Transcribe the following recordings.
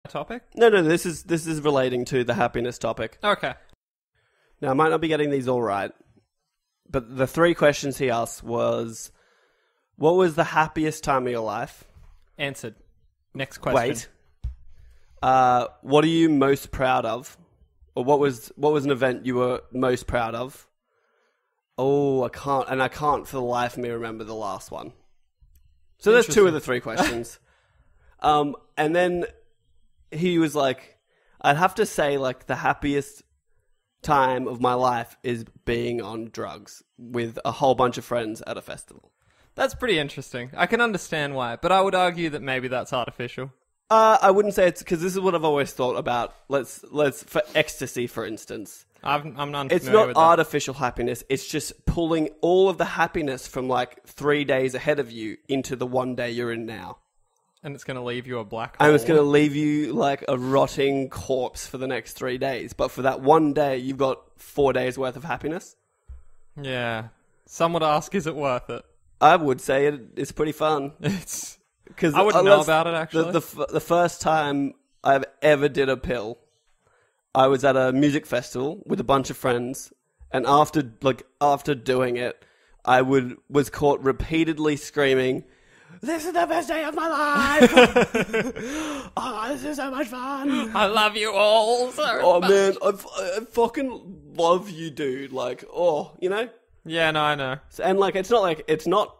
topic? No, this is relating to the happiness topic. Okay. Now, I might not be getting these all right, but the 3 questions he asked was, what was the happiest time of your life? Answered. Next question. Wait. What are you most proud of? Or what was an event you were most proud of? Oh, I can't for the life of me remember the last one. So there's 2 of the 3 questions. And then he was like, I'd have to say like the happiest time of my life is being on drugs with a whole bunch of friends at a festival. That's pretty interesting. I can understand why, but I would argue that maybe that's artificial. I wouldn't say it's because this is what I've always thought about. Let's for ecstasy, for instance. I'm not. It's not artificial happiness. It's just pulling all of the happiness from like 3 days ahead of you into the one day you're in now. And it's going to leave you a black hole. And it's going to leave you like a rotting corpse for the next 3 days. But for that one day, you've got 4 days worth of happiness. Yeah. Some would ask, is it worth it? I would say it's pretty fun. Because I wouldn't know about it, actually. The first time I've ever did a pill, I was at a music festival with a bunch of friends, and after doing it, I was caught repeatedly screaming, "This is the best day of my life! Oh, this is so much fun! I love you all so much. Man, I fucking love you, dude! Like, you know." Yeah, no, I know. And it's not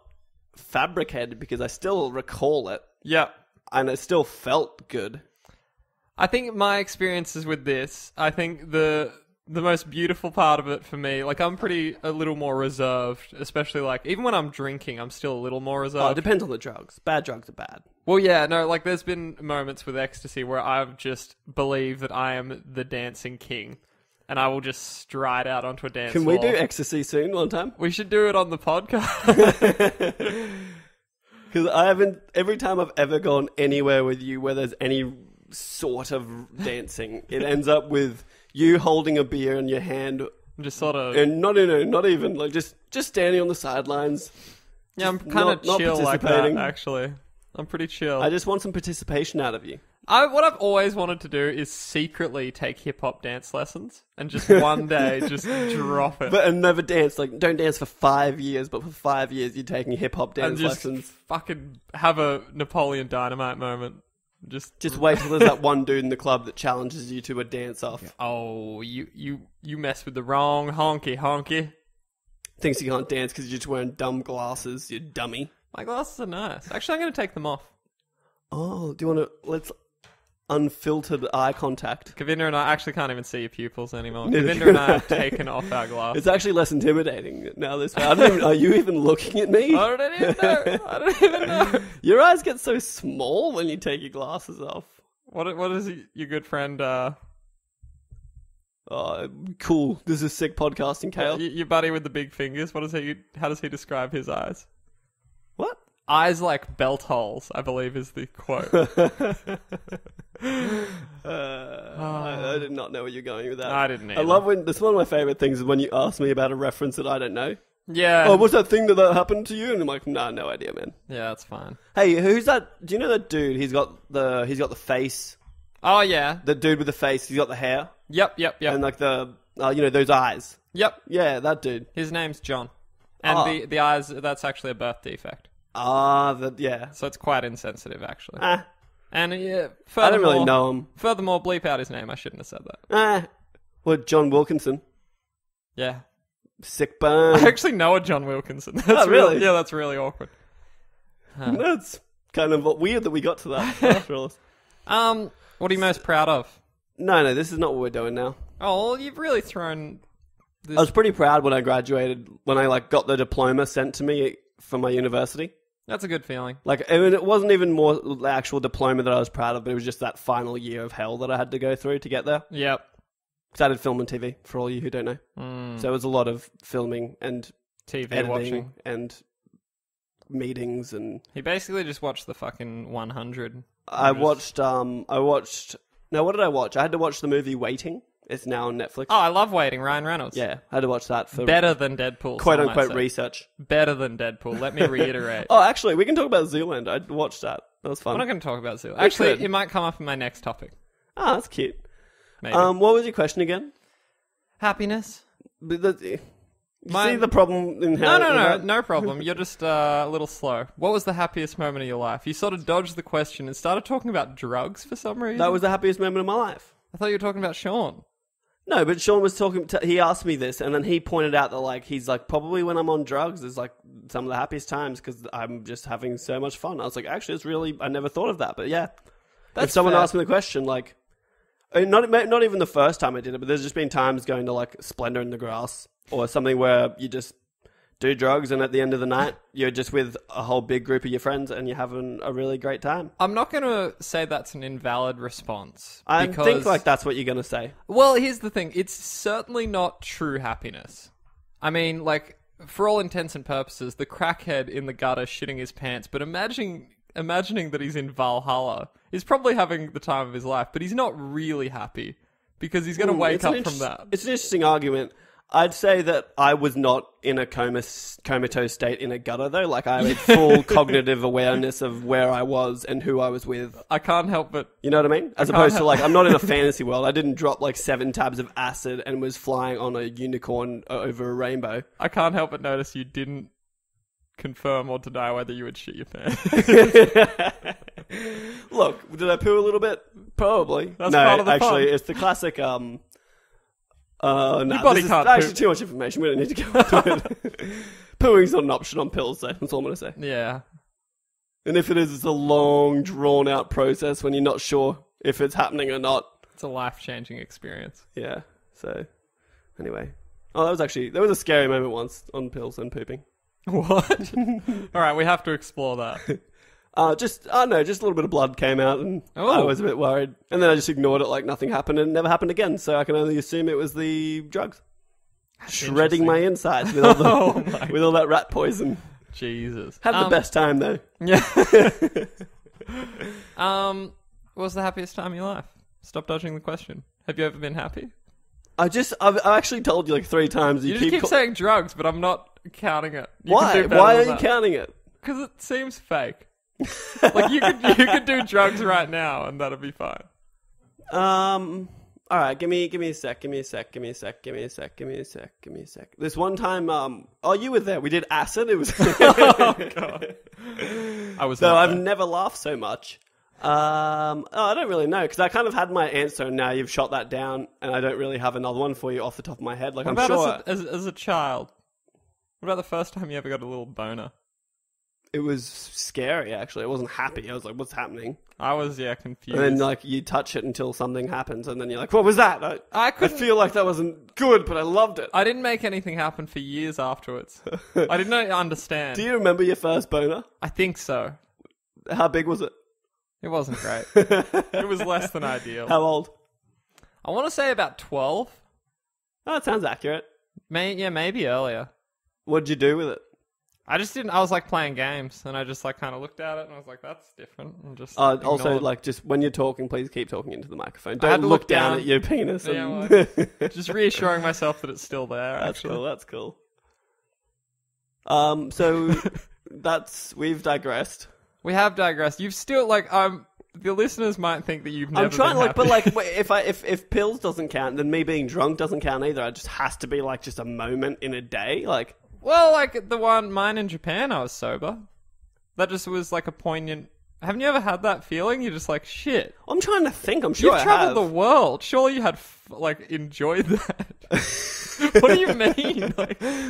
fabricated because I still recall it. Yeah. And it still felt good. I think my experiences with this, I think the most beautiful part of it for me, like I'm a little more reserved, especially like even when I'm drinking, I'm still a little more reserved. Oh, it depends on the drugs. Bad drugs are bad. Well, yeah, no, like there's been moments with ecstasy where I've just believed that I am the dancing king. And I will just stride out onto a dance floor. Can we do ecstasy soon one time? We should do it on the podcast. Because every time I've ever gone anywhere with you where there's any sort of dancing, it ends up with you holding a beer in your hand. Just sort of... And not even, like just standing on the sidelines. Yeah, I'm kind of chill like that, actually. I'm pretty chill. I just want some participation out of you. What I've always wanted to do is secretly take hip-hop dance lessons and just one day just drop it. And never dance. Like, don't dance for 5 years, but for 5 years you're taking hip-hop dance lessons. Fucking have a Napoleon Dynamite moment. Just wait till there's that one dude in the club that challenges you to a dance-off. Oh, you mess with the wrong honky. Thinks you can't dance because you're just wearing dumb glasses, you dummy. My glasses are nice. Actually, I'm going to take them off. Oh, do you want to... Let's... Unfiltered eye contact. Govinda and I actually can't even see your pupils anymore. Govinda and I have taken off our glasses. It's actually less intimidating now this way. Are you even looking at me? I don't even know. Your eyes get so small when you take your glasses off. What is your good friend... Oh, cool. This is sick podcasting, Khayl. Your buddy with the big fingers, how does he describe his eyes? What? Eyes like belt holes, I believe is the quote. I did not know where you're going with that. I didn't either. I love when... That's one of my favourite things is when you ask me about a reference that I don't know. Yeah. Oh, what's that thing that happened to you? And I'm like, nah, no idea, man. Yeah, that's fine. Hey, who's that? Do you know that dude? He's got the face. Oh, yeah. The dude with the face. He's got the hair. Yep. And like those eyes. Yep. Yeah, that dude. His name's John. And the eyes, that's actually a birth defect. Yeah. So it's quite insensitive, actually. And I don't really know him. Furthermore, bleep out his name. I shouldn't have said that. What, John Wilkinson? Yeah. Sick burn. I actually know a John Wilkinson. That's really? Yeah, that's really awkward. That's kind of weird that we got to that. After all. What are you most proud of? No, this is not what we're doing now. Oh, well, you've really thrown this... I was pretty proud when I graduated, when I got the diploma sent to me from my university. That's a good feeling. It wasn't even more the actual diploma that I was proud of, but it was just that final year of hell that I had to go through to get there. Yep. Because I did film and TV, for all you who don't know. So it was a lot of filming and TV editing watching. And meetings and... He basically just watched the fucking 100. I watched... No, what did I watch? I had to watch the movie Waiting. It's now on Netflix. Oh, I love Waiting, Ryan Reynolds. Yeah, I had to watch that for... Better than Deadpool. Quote-unquote research. Better than Deadpool, let me reiterate. Oh, actually, we can talk about Zoolander. I watched that. That was We're fun. not going to talk about Zoo. Actually, could. it might come up in my next topic. Ah, that's cute. Maybe. What was your question again? Happiness. You see the problem in how... No problem. You're just a little slow. What was the happiest moment of your life? You sort of dodged the question and started talking about drugs for some reason. That was the happiest moment of my life. I thought you were talking about Sean. No, but Sean was talking... he asked me this, and then he pointed out that, like, he's like, probably when I'm on drugs is, like, some of the happiest times because I'm just having so much fun. I was like, actually, it's really... I never thought of that, but yeah. If someone asked me the question, like... Not even the first time I did it, but there's just been times going to, like, Splendor in the Grass or something where you just do drugs and at the end of the night, you're just with a whole big group of your friends and you're having a really great time. I'm not going to say that's an invalid response. I think, like, that's what you're going to say. Well, here's the thing. It's certainly not true happiness. I mean, like, for all intents and purposes, the crackhead in the gutter shitting his pants, but imagining that he's in Valhalla, he's probably having the time of his life, but he's not really happy because he's going to wake up from that. It's an interesting argument. I'd say that I was not in a comatose state in a gutter, though. Like, I had full cognitive awareness of where I was and who I was with. I can't help but... You know what I mean? As opposed to, like, I'm not in a fantasy world. I didn't drop, like, 7 tabs of acid and was flying on a unicorn over a rainbow. I can't help but notice you didn't confirm or deny whether you would shit your pants. Look, did I poo a little bit? Probably. That's part of the actually, fun. it's the classic, no, body this is can't actually poop. too much information. We don't need to go into it. Pooing's not an option on pills, though. That's all I'm going to say. Yeah. And if it is, it's a long, drawn-out process when you're not sure if it's happening or not. It's a life-changing experience. Yeah, so, anyway. Oh, there was a scary moment once on pills and pooping. What? All right, we have to explore that. Just a little bit of blood came out and I was a bit worried. And then I just ignored it like nothing happened and it never happened again. So I can only assume it was the drugs. Shredding my insides with all, with all that rat poison. Jesus. Had the best time though. Yeah. What was the happiest time of your life? Stop dodging the question. Have you ever been happy? I've actually told you like 3 times. You just keep saying drugs, but I'm not counting it. Why? Why are you counting it? Because it seems fake. Like you could do drugs right now and that'd be fine. All right, give me a sec. This one time, you were there. We did acid. It was. Oh god. I was. So I've never laughed so much. I don't really know because I kind of had my answer and now you've shot that down and I don't really have another one for you off the top of my head. Like what I'm about sure as a child. What about the first time you ever got a little boner? it was scary. Actually, I wasn't happy. I was like, "What's happening?" I was confused. And then like you touch it until something happens, and then you're like, "What was that?" I feel like that wasn't good, but I loved it. I didn't make anything happen for years afterwards. I didn't understand. Do you remember your first boner? I think so. How big was it? It wasn't great. It was less than ideal. How old? I want to say about 12. Oh, that sounds accurate. Maybe earlier. What did you do with it? I just didn't. I was like playing games, and I just like kind of looked at it, and I was like, "That's different." And just also, ignored. Like, just when you're talking, please keep talking into the microphone. I had Don't to look look down down. at your penis. Yeah, And... just reassuring myself that it's still there. That's actually. cool. That's cool. So we've digressed. We have digressed. You've still the listeners might think that you've never. I'm trying been but happy. wait, if pills doesn't count, then me being drunk doesn't count either. It just has to be like just a moment in a day, like. Well, like mine in Japan, I was sober. That just was like a poignant. Haven't you ever had that feeling? You're just like, shit. I'm trying to think. I'm sure You've I traveled have. the world. Surely you had enjoyed that. What do you mean?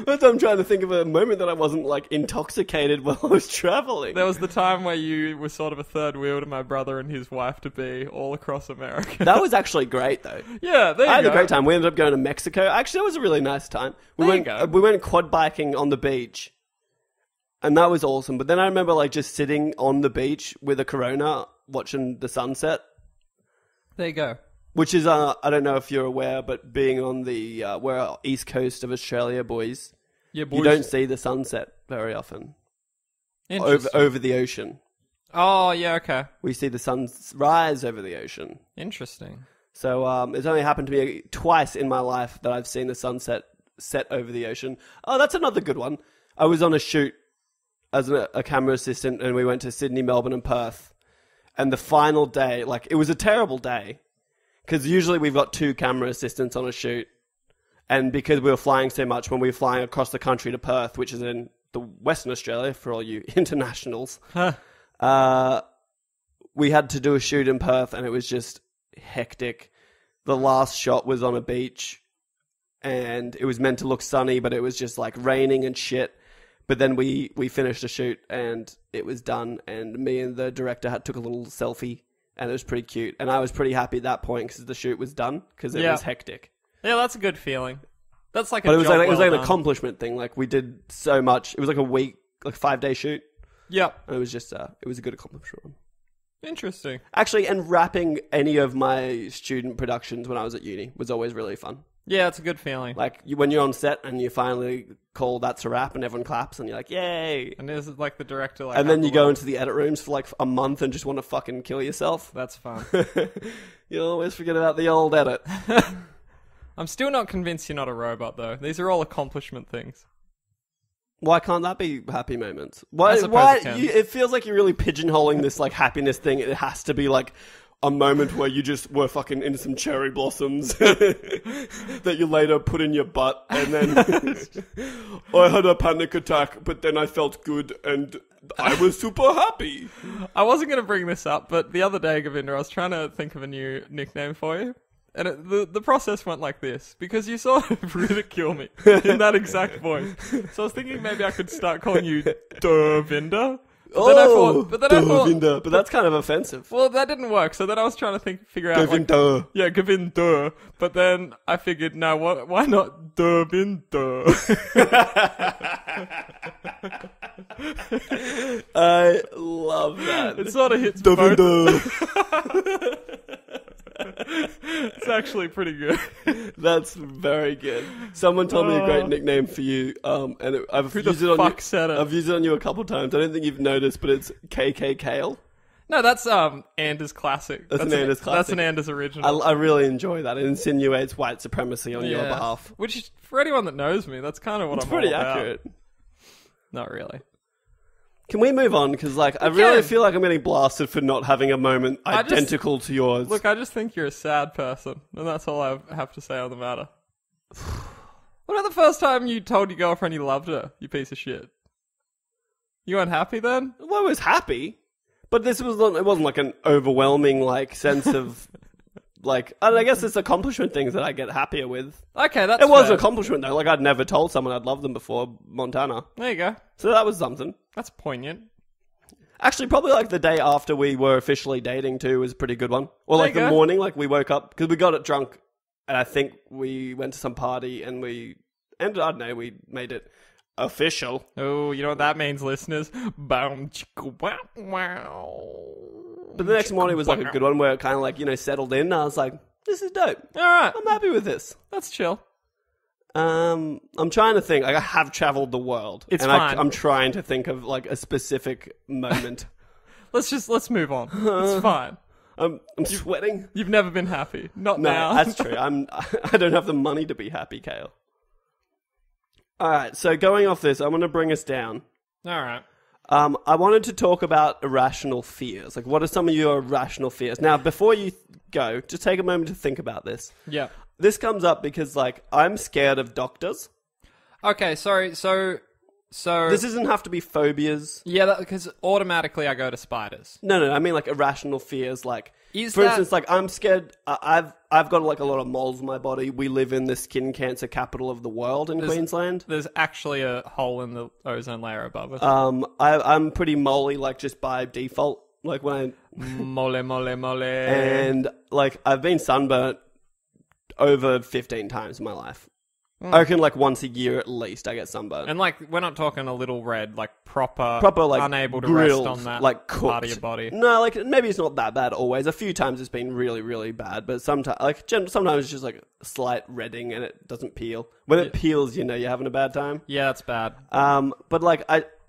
But I'm trying to think of a moment that I wasn't intoxicated while I was traveling. There was the time where you were sort of a third wheel to my brother and his wife to be all across America. That was actually great, though. Yeah, there you go. I had a great time. We ended up going to Mexico. Actually, that was a really nice time. We went quad biking on the beach, and that was awesome. But then I remember just sitting on the beach with a Corona, watching the sunset. There you go. Which is, I don't know if you're aware, but being on we're east coast of Australia, boys, you don't see the sunset very often. Over the ocean. Oh, yeah, okay. We see the sunrise over the ocean. Interesting. So it's only happened to me twice in my life that I've seen the sunset set over the ocean. Oh, that's another good one. I was on a shoot as a camera assistant, and we went to Sydney, Melbourne, and Perth. And the final day, like, it was a terrible day. Because usually we've got 2 camera assistants on a shoot. And because we were flying so much, when we were flying across the country to Perth, which is in the Western Australia for all you internationals, we had to do a shoot in Perth, and it was just hectic. The last shot was on a beach, and it was meant to look sunny, but it was just like raining and shit. But then we finished the shoot, and it was done, and me and the director took a little selfie, and it was pretty cute. And I was pretty happy at that point because the shoot was done, because it was hectic. Yeah, that's a good feeling. That's like but it was like an accomplishment thing. Like, we did so much. It was like a week, like 5-day shoot. Yeah. And it was just, it was a good accomplishment. Interesting. Actually, and wrapping any of my student productions when I was at uni was always really fun. Yeah, it's a good feeling. Like, when you're on set and you finally call that's a wrap and everyone claps and you're like, yay. And there's like the director like... And then you go into the edit rooms for like a month and just want to fucking kill yourself. That's fun. You always forget about the old edit. I'm still not convinced you're not a robot, though. These are all accomplishment things. Why can't that be happy moments? Why? It feels like you're really pigeonholing this like happiness thing. It has to be like a moment where you just were fucking into some cherry blossoms that you later put in your butt, and then I had a panic attack, but then I felt good and I was super happy. I wasn't going to bring this up, but the other day, Govinda, I was trying to think of a new nickname for you. And the process went like this, because you sort of ridicule me in that exact voice. So I was thinking maybe I could start calling you Govinda. But that's kind of offensive. Well, that didn't work. So then I was trying to figure out Govinda. Govinda. But then I figured, no, why not Govinda? I love that. It sort of hits Govinda. It's actually pretty good. That's very good. Someone told me a great nickname for you, and I've used it on you a couple times. I don't think you've noticed, but it's Khayl. No, that's Anders classic. That's an Anders classic. That's an Anders original. I really enjoy that. It insinuates white supremacy on your behalf. Which, for anyone that knows me, that's kind of what I'm all about. It's pretty accurate. Not really. Can we move on? Because, like, I really feel like I'm getting blasted for not having a moment identical to yours. Look, I just think you're a sad person, and that's all I have to say on the matter. What about the first time you told your girlfriend you loved her, you piece of shit? You weren't happy then? Well, I was happy, but it wasn't like an overwhelming, like, sense of... Like, I guess it's accomplishment things that I get happier with. Okay, that's It was fair. an accomplishment, though. Like, I'd never told someone I'd loved them before Montana. There you go. So that was something. That's poignant. Actually, probably like the day after we were officially dating, too, was a pretty good one. Or like the morning, like we woke up, because we got it drunk, and I think we went to some party, and we made it official. Oh, you know what that means, listeners? Boom, chicka, wow, wow. But the next morning was like a good one where it kind of like, settled in. I was like, this is dope. All right. I'm happy with this. That's chill. I'm trying to think. Like, I have traveled the world. It's fine. I'm trying to think of like a specific moment. Let's move on. It's fine. I'm sweating. You've never been happy. Not now. No, that's true. I don't have the money to be happy, Khayl. All right. So going off this, I'm going to bring us down. All right. I wanted to talk about irrational fears. Like, what are some of your irrational fears? Now, before you go, just take a moment to think about this. Yeah. This comes up because, like, I'm scared of doctors. Okay, sorry. So this doesn't have to be phobias. Yeah, because automatically I go to spiders. No. I mean, like, irrational fears. Like, for instance, like, I'm scared. I've got like a lot of moles in my body. We live in the skin cancer capital of the world in Queensland. There's actually a hole in the ozone layer above us. I'm pretty moly, like, just by default. Like, when mole. And, like, I've been sunburnt over 15 times in my life. I reckon, like, once a year at least I get sunburnt. And, like, we're not talking a little red, like, proper like, unable to grilled, rest on that like, part of your body. No, like, maybe it's not that bad always. A few times it's been really, really bad, but sometimes it's just, like, slight redding and it doesn't peel. When it peels, you're having a bad time. Yeah, that's bad. But, like,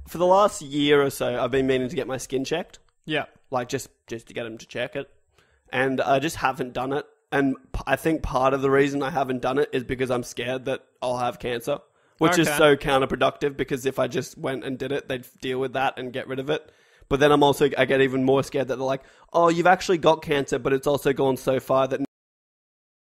for the last year or so, I've been meaning to get my skin checked. Yeah. Like, just to get them to check it. And I just haven't done it. And I think part of the reason I haven't done it is because I'm scared that I'll have cancer, which is so counterproductive because if I just went and did it, they'd deal with that and get rid of it. But then I get even more scared that they're like, oh, you've actually got cancer, but it's also gone so far that